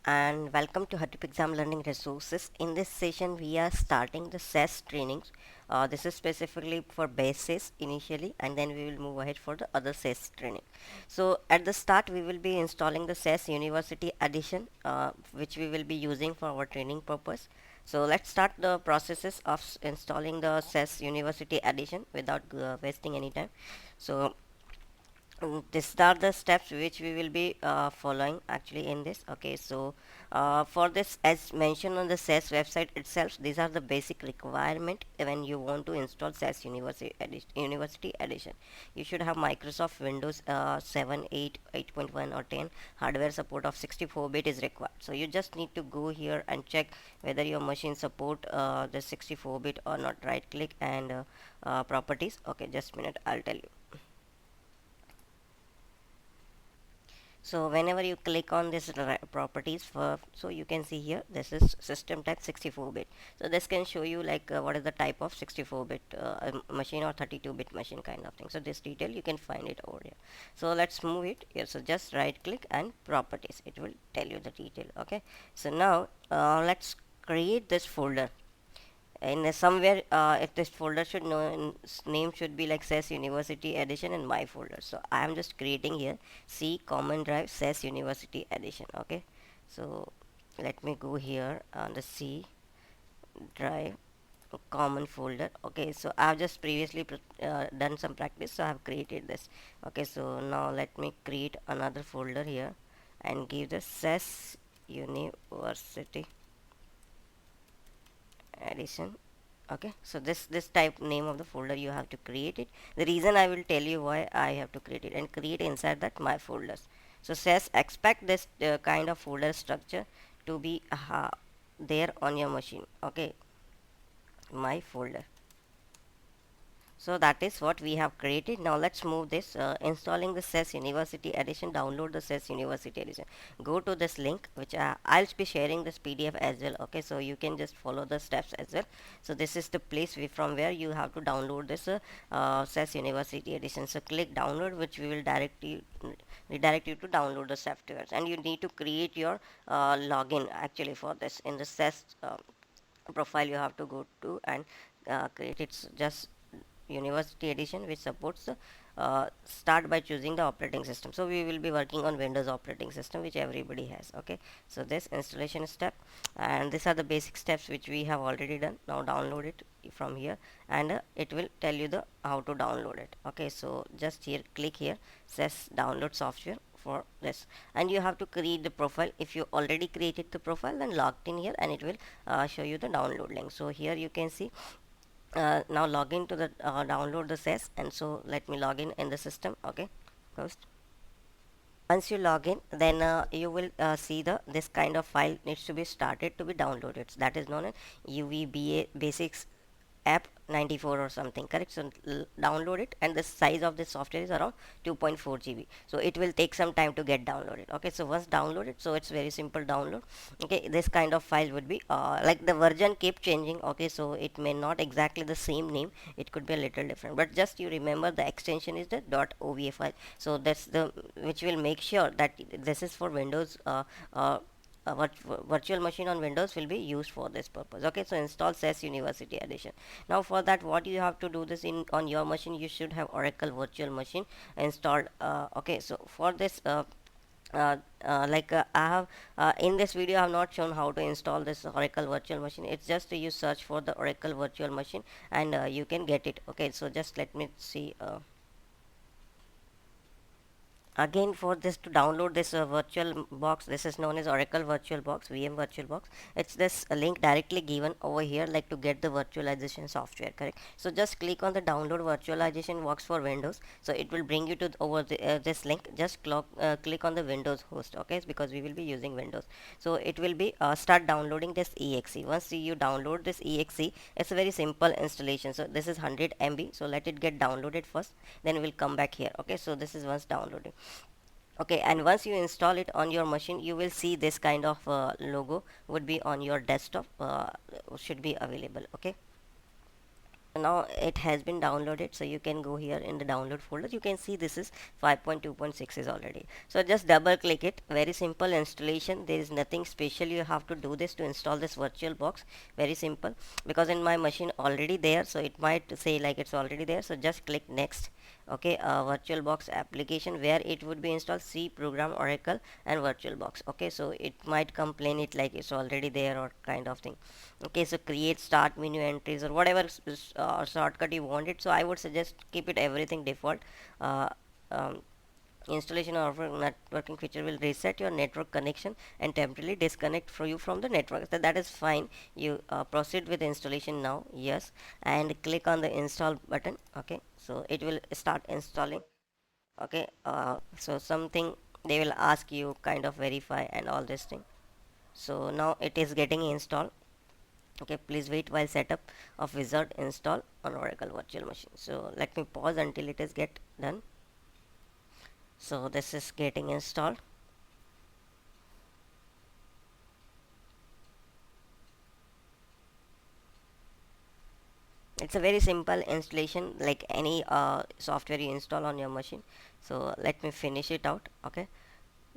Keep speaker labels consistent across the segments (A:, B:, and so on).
A: and welcome to HATIP Exam Learning Resources. In this session, we are starting the SAS trainings. This is specifically for base SAS initially, and then we will move ahead for the other SAS training. So at the start, we will be installing the SAS University Edition, which we will be using for our training purpose. So let's start the processes of installing the SAS University Edition without wasting any time. So these are the steps which we will be following actually in this. Okay, so for this, as mentioned on the SAS website itself, these are the basic requirement when you want to install SAS University Edition. You should have Microsoft Windows 7, 8, 8.1 or 10. Hardware support of 64-bit is required, so you just need to go here and check whether your machine support the 64-bit or not. Right click and properties. Okay, just a minute, I'll tell you. So whenever you click on this properties for, so you can see here this is system type 64-bit. So this can show you like what is the type of 64-bit machine or 32-bit machine kind of thing. So this detail you can find it over here. So let's move it here. So just right click and properties, it will tell you the detail. Okay, so now let's create this folder. In somewhere if this folder should know, name should be like SAS University Edition in my folder. So I am just creating here C common drive SAS University Edition. Okay, so let me go here on the C drive common folder. Okay, so I have just previously done some practice, so I have created this. Okay, so now let me create another folder here and give the SAS University Edition. Okay, so this type name of the folder you have to create it. The reason I will tell you why I have to create it, and create inside that my folders. So says expect this kind of folder structure to be there on your machine. Okay, my folder. So that is what we have created. Now let's move this installing the SAS University Edition. Download the SAS University Edition. Go to this link, which I'll be sharing this PDF as well. Okay, so you can just follow the steps as well. So this is the place from where you have to download this SAS University Edition. So click download, which we will redirect you to download the softwares, and you need to create your login actually for this in the SAS profile. You have to go to and create it. Just University Edition, which supports start by choosing the operating system. So we will be working on Windows operating system, which everybody has. Okay, so this installation step, and these are the basic steps which we have already done. Now download it from here, and it will tell you the how to download it. Okay, so just here click here, says download software for this, and you have to create the profile. If you already created the profile, then logged in here, and it will show you the download link. So here you can see now log in to the download the SAS, and so let me log in the system. Okay, first once you log in, then you will see the this kind of file needs to be started to be downloaded. So that is known as UVBA basics app 94 or something, correct? So download it, and the size of this software is around 2.4 GB, so it will take some time to get downloaded. Okay, so once downloaded, so it's very simple download. Okay, this kind of file would be like the version keep changing. Okay, so it may not exactly the same name, it could be a little different, but just you remember the extension is the .ova file. So that's the which will make sure that this is for Windows virtual machine on Windows will be used for this purpose. Okay, so install SAS University Edition. Now for that, what you have to do this in on your machine, you should have Oracle virtual machine installed. Okay, so for this I have in this video I have not shown how to install this Oracle virtual machine. It's just you search for the Oracle virtual machine, and you can get it. Okay, so just let me see. Again, for this to download this virtual box, this is known as Oracle virtual box, VM virtual box. It's this link directly given over here, like to get the virtualization software, correct? So just click on the download virtualization box for Windows, so it will bring you to over this link. Just click on the Windows host. Okay, because we will be using Windows, so it will be start downloading this exe. Once you download this exe, it's a very simple installation. So this is 100 MB, so let it get downloaded first, then we'll come back here. Okay, so this is once downloading. Okay, and once you install it on your machine, you will see this kind of logo would be on your desktop, should be available. Okay, Now it has been downloaded, so you can go here in the download folder. You can see this is 5.2.6 is already. So just double click it. Very simple installation. There is nothing special you have to do this to install this VirtualBox. Very simple, because in my machine already there, so it might say like it's already there. So just click next. Okay, VirtualBox application, where it would be installed C program, Oracle, and VirtualBox. Okay, so it might complain it like it's already there or kind of thing. Okay, so create start menu entries or whatever shortcut you want it. So I would suggest keep it everything default. uh, um, Installation of networking feature will reset your network connection and temporarily disconnect for you from the network. So that is fine. You proceed with installation now, yes, and click on the install button. Okay, so it will start installing. Okay, so something they will ask you kind of verify and all this thing. So now it is getting installed. Okay, please wait while setup of wizard install on Oracle virtual machine. So let me pause until it is get done. So this is getting installed. It's a very simple installation like any software you install on your machine. So let me finish it out. Okay,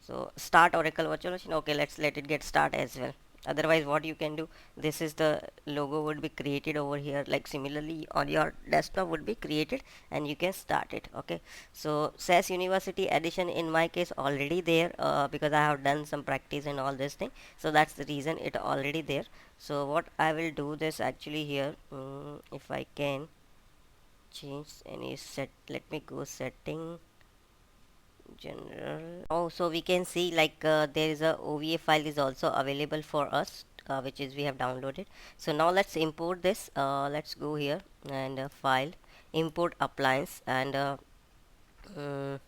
A: so start Oracle virtual machine. Okay, let's let it get start as well. Otherwise what you can do, this is the logo would be created over here, like similarly on your desktop would be created, and you can start it. Okay, so SAS University edition in my case already there, because I have done some practice and all this thing, so that's the reason it already there. So what I will do this actually here, if I can change any set, let me go setting, general. Oh, so we can see like there is a OVA file is also available for us, which is we have downloaded. So now let's import this. Let's go here and file, import appliance, and mm,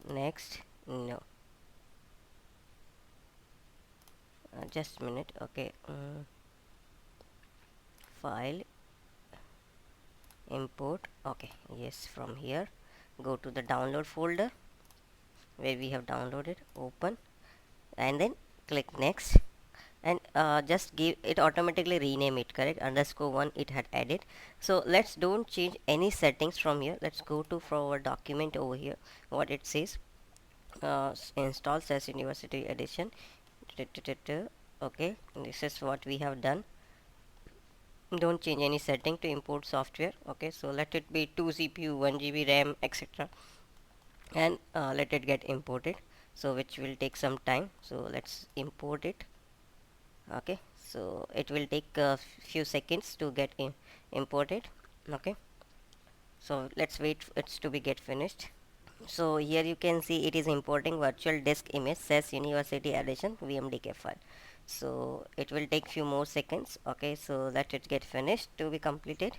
A: next. No, just a minute. Okay, file, import. Okay, yes, from here go to the download folder where we have downloaded, open, and then click next, and just give it automatically rename it, correct, underscore one it had added. So let's don't change any settings from here. Let's go to for our document over here, what it says, install SAS University edition. Okay, this is what we have done. Don't change any setting to import software. Okay, so let it be 2 CPU, 1 GB RAM, etc., and let it get imported, so which will take some time. So let's import it. Okay, so it will take a few seconds to get imported. Okay, so let's wait for it to be get finished. So here you can see it is importing virtual disk image SAS University edition vmdk file. So it will take few more seconds. Okay, so let it get finished to be completed.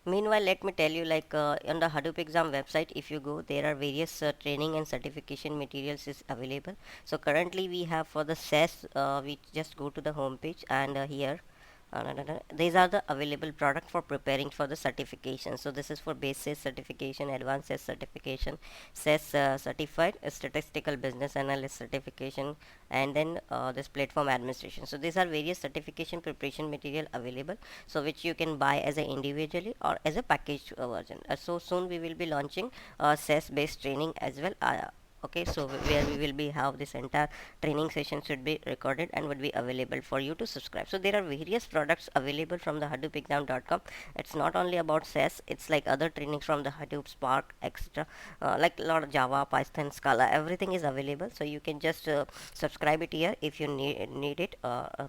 A: Meanwhile, let me tell you, like on the Hadoop exam website, if you go, there are various training and certification materials is available. So currently we have for the SAS, we just go to the home page, and here these are the available product for preparing for the certification. So this is for base SAS certification, advanced SAS certification, SAS certified statistical business analyst certification, and then this platform administration. So these are various certification preparation material available, so which you can buy as a individually or as a package version. So soon we will be launching SAS based training as well. Okay, so where we will be have this entire training session should be recorded and would be available for you to subscribe. So there are various products available from the hadoopexam.com. It's not only about SAS, it's like other trainings from the Hadoop, Spark, etc., like a lot of Java, Python, Scala, everything is available. So you can just subscribe it here if you need it.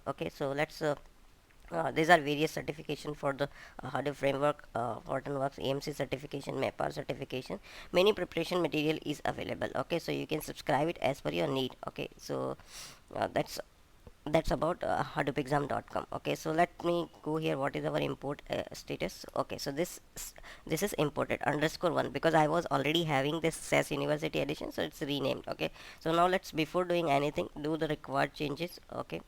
A: Okay, so let's these are various certification for the Hadoop framework, Hortonworks, AMC certification, MAPR certification. Many preparation material is available. Okay, so you can subscribe it as per your need. Okay, so that's about hadoopexam.com. Okay, so let me go here. What is our import status? Okay, so this is imported underscore one, because I was already having this SAS University edition, so it's renamed. Okay, so now let's, before doing anything, do the required changes. Okay,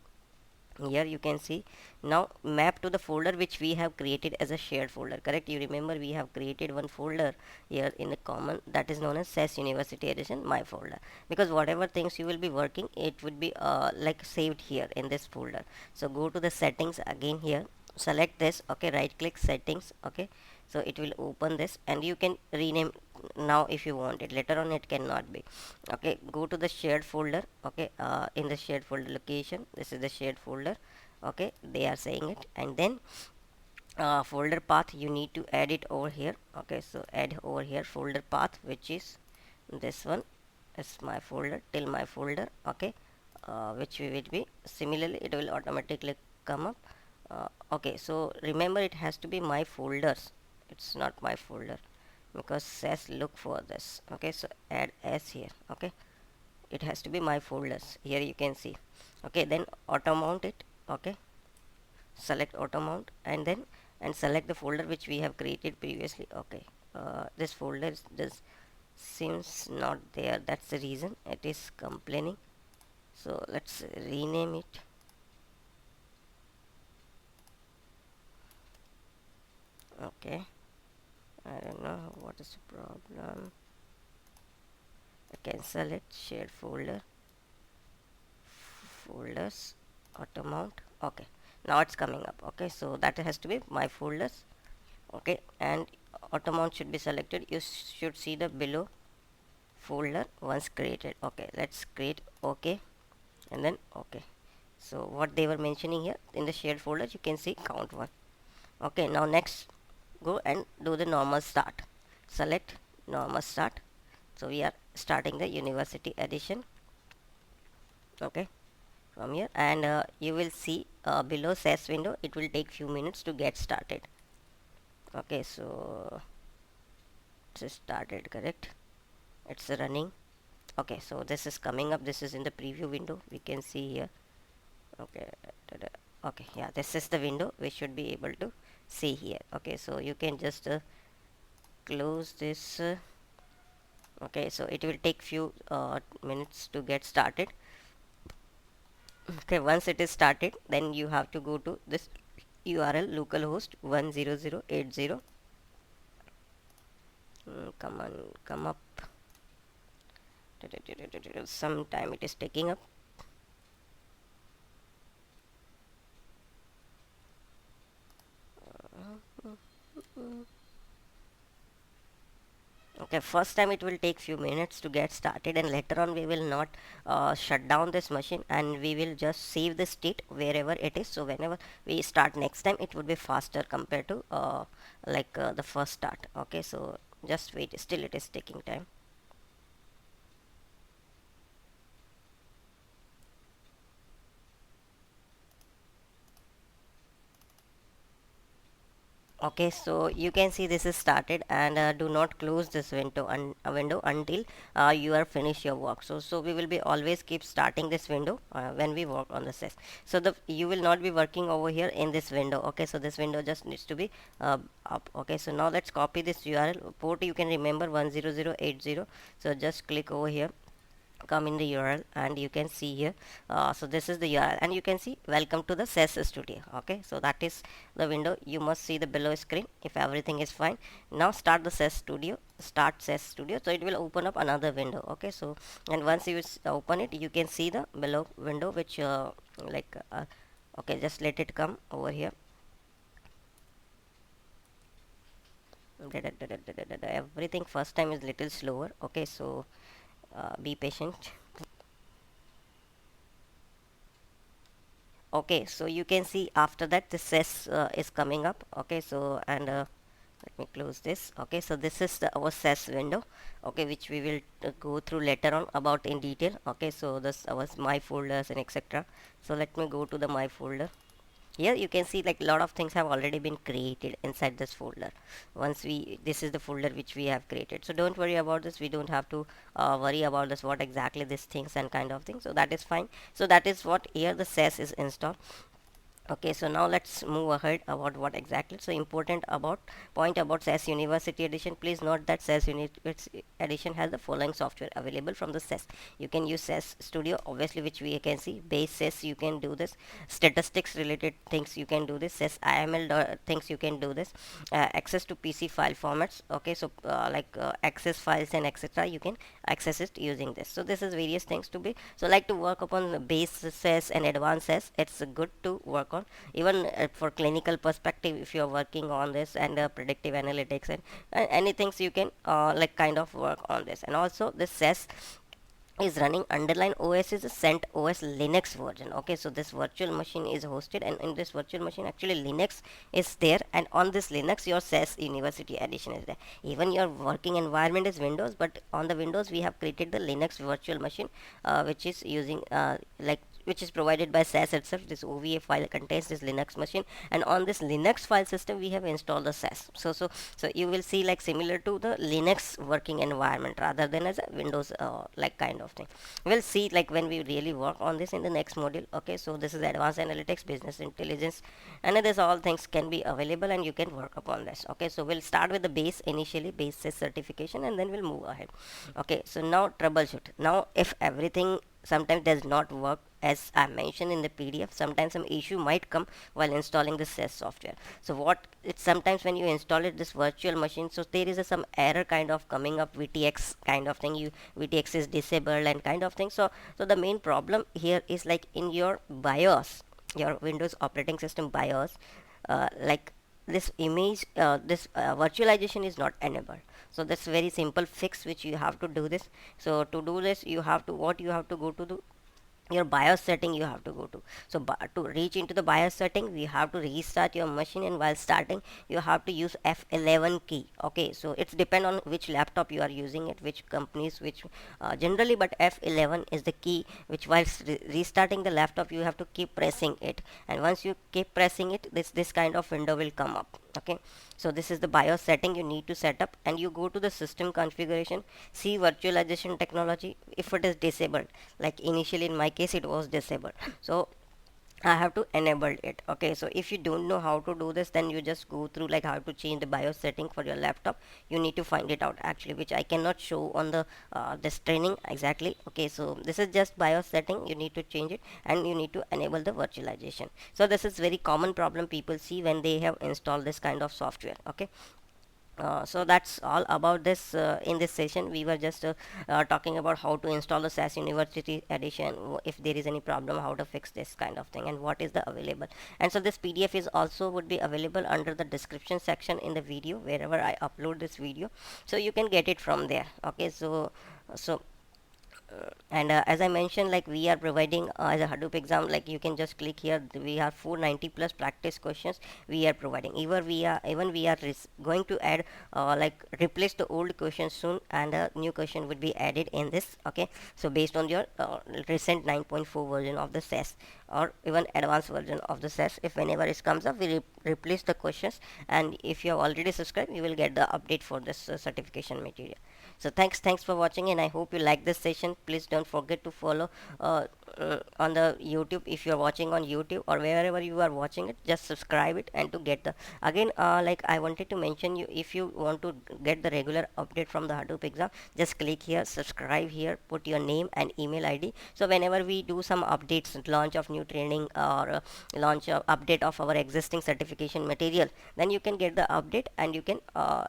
A: Here you can see now map to the folder which we have created as a shared folder, correct? You remember we have created one folder here in the common, that is known as SES University Edition my folder, because whatever things you will be working, it would be like saved here in this folder. So go to the settings again here, select this, okay, right click settings, okay, so it will open this and you can rename now if you want it, later on it cannot be. Okay, go to the shared folder, okay, in the shared folder location, this is the shared folder, okay, they are saying it, and then folder path you need to add it over here, okay, so add over here folder path, which is this one, is my folder till my folder, okay, which we will be similarly it will automatically come up. Okay, so remember it has to be my folders, it's not my folder, because says look for this, okay, so add s here, okay, it has to be my folders, here you can see, okay, then auto mount it, okay, select auto mount and then and select the folder which we have created previously, okay, this folder this seems not there, that's the reason it is complaining, so let's rename it. Okay, I don't know what is the problem. Cancel it, shared folder, folders, auto mount, okay, now it's coming up, okay, so that has to be my folders, okay, and auto mount should be selected, you should see the below folder once created, okay, let's create, okay, and then okay, so what they were mentioning here in the shared folder you can see count one, okay, now next go and do the normal start, select normal start, so we are starting the university edition, okay, from here, and you will see below SES window it will take few minutes to get started, okay, so it's started, correct, it's running, okay, so this is coming up, this is in the preview window we can see here, okay, okay, yeah, this is the window we should be able to see here, okay, so you can just close this, okay, so it will take few minutes to get started, okay, once it is started then you have to go to this URL localhost 10080, come on, come up, some time it is taking up, okay, first time it will take few minutes to get started, and later on we will not shut down this machine and we will just save the state wherever it is, so whenever we start next time it would be faster compared to the first start, okay, so just wait, still it is taking time. Okay, so you can see this is started, and do not close this window until you are finished your work, so we will be always keep starting this window when we work on the SES, so the you will not be working over here in this window, okay, so this window just needs to be up, okay, so now let's copy this URL port, you can remember 10080, so just click over here, come in the URL, and you can see here, so this is the URL and you can see welcome to the SES studio, okay, so that is the window, you must see the below screen if everything is fine. Now start the SES studio, start SES studio, so it will open up another window, okay, so and once you open it you can see the below window which okay, just let it come over here, everything first time is little slower, okay, so be patient. Okay, so you can see after that the SES is coming up, okay, so and let me close this, okay, so this is our SES window, okay, which we will go through later on about in detail, okay, so this was my folders and etc, so let me go to the my folder. Here you can see like a lot of things have already been created inside this folder, once we this is the folder which we have created, so don't worry about this, we don't have to worry about this what exactly these things and kind of thing, so that is fine, so that is what here the SES is installed. Okay, so now let's move ahead about what exactly. So important about point about SAS University Edition. Please note that SAS University Edition has the following software available from the SAS. You can use SAS Studio, obviously, which we can see. Base SAS, you can do this. Statistics related things, you can do this. SAS IML things, you can do this. Access to PC file formats. Okay, so access files and etc. You can access it using this. So this is various things to be. So like to work upon the base SAS and advanced SAS. It's good to work on even for clinical perspective if you're working on this, and predictive analytics and anything, so you can like kind of work on this. And also this SAS is running underlying OS is a CentOS Linux version. Okay, so this virtual machine is hosted, and in this virtual machine actually Linux is there, and on this Linux your SAS University Edition is there. Even your working environment is Windows, but on the Windows we have created the Linux virtual machine, which is using which is provided by SAS itself. This OVA file contains this Linux machine, and on this Linux file system we have installed the SAS. So you will see like similar to the Linux working environment rather than as a Windows like kind of thing. We'll see like when we really work on this in the next module. Okay, so this is advanced analytics, business intelligence, and this all things can be available and you can work upon this. Okay, so we'll start with the base initially, base SAS certification, and then we'll move ahead. Okay, so now troubleshoot. Now if everything sometimes does not work as I mentioned in the PDF, sometimes some issue might come while installing the SAS software. So what it's sometimes when you install it this virtual machine, so there is some error kind of coming up, VTX kind of thing, you VTX is disabled and kind of thing. So the main problem here is like in your BIOS, your Windows operating system BIOS, like this image virtualization is not enabled. So that's very simple fix which you have to do this. So to do this you have to what you have to go to the your BIOS setting you have to go to. So to reach into the BIOS setting we have to restart your machine, and while starting you have to use F11 key. Okay, so it's depend on which laptop you are using it, which companies, which generally, but F11 is the key which while restarting the laptop you have to keep pressing it, and once you keep pressing it this kind of window will come up. Okay, so this is the BIOS setting you need to set up, and you go to the system configuration, see virtualization technology if it is disabled, like initially in my case it was disabled, so I have to enable it. Okay, so if you don't know how to do this, then you just go through like how to change the BIOS setting for your laptop. You need to find it out actually, which I cannot show on the this training exactly. Okay, so this is just BIOS setting, you need to change it, and you need to enable the virtualization. So this is very common problem people see when they have installed this kind of software. Okay, so that's all about this. In this session we were just talking about how to install the SAS University Edition, if there is any problem how to fix this kind of thing, and what is the available. And so this PDF is also would be available under the description section in the video wherever I upload this video, so you can get it from there. Okay, so and as I mentioned, like we are providing as a Hadoop exam, like you can just click here, we have 490 plus practice questions we are providing. Even we are going to add like replace the old questions soon, and a new question would be added in this. Okay, so based on your recent 9.4 version of the SAS, or even advanced version of the SAS, if whenever it comes up we replace the questions, and if you have already subscribed you will get the update for this certification material. So thanks for watching, and I hope you like this session. Please don't forget to follow on the YouTube. If you are watching on YouTube or wherever you are watching it, just subscribe it, and to get the again like I wanted to mention you, if you want to get the regular update from the Hadoop exam, just click here, subscribe here, put your name and email ID. So whenever we do some updates, launch of new training, or launch of update of our existing certification material, then you can get the update, and you can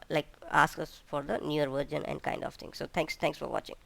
A: like ask us for the newer version and kind of thing. So thanks for watching.